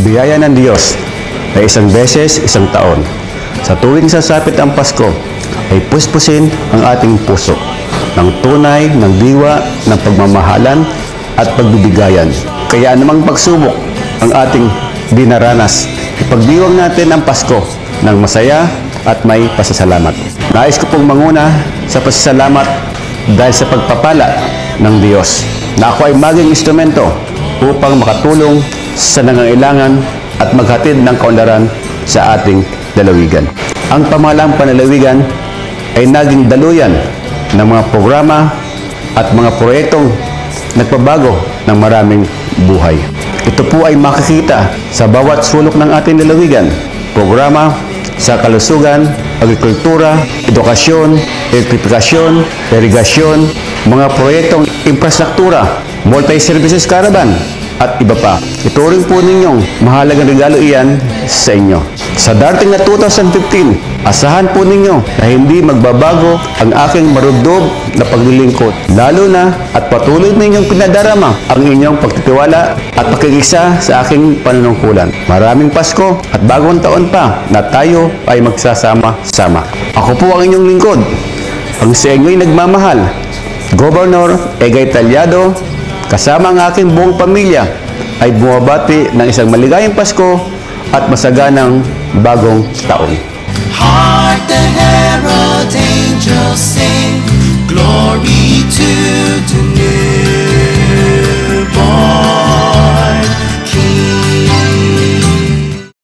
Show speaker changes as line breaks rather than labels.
biyaya ng Diyos na isang beses, isang taon. Sa tuwing sasapit ang Pasko, ay puspusin ang ating puso ng tunay, ng diwa, ng pagmamahalan at pagbibigayan. Kaya anumang pagsubok ang ating dinaranas, ipagdiwang natin ang Pasko ng masaya at may pasasalamat. Nais ko pong manguna sa pasasalamat dahil sa pagpapala ng Diyos na ako ay maging instrumento upang makatulong sa nangangailangan at maghatid ng kaunlaran sa ating lalawigan. Ang pamahalang panlalawigan ay naging daluyan ng mga programa at mga proyektong nagpabago ng maraming buhay. Ito po ay makikita sa bawat sulok ng ating lalawigan. Programa sa kalusugan, agrikultura, edukasyon, elektrifikasyon, irigasyon, mga proyektong infrastruktura, multi-services caravan, at iba pa. Ituring po ninyong mahalagang regalo iyan sa inyo. Sa darating na 2015, asahan po ninyo na hindi magbabago ang aking marubdob na paglilingkod. Lalo na at patuloy ninyong pinadarama ang inyong pagtitiwala at pakikisa sa aking panunungkulan. Maraming Pasko at bagong taon pa na tayo ay magsasama-sama. Ako po ang inyong lingkod, ang sa inyo'y nagmamahal, Governor Egay Talyado, kasama ang aking buong pamilya ay bumabati ng isang maligayang Pasko at masaganang bagong taon.
Hark the herald angels sing, glory to the newborn.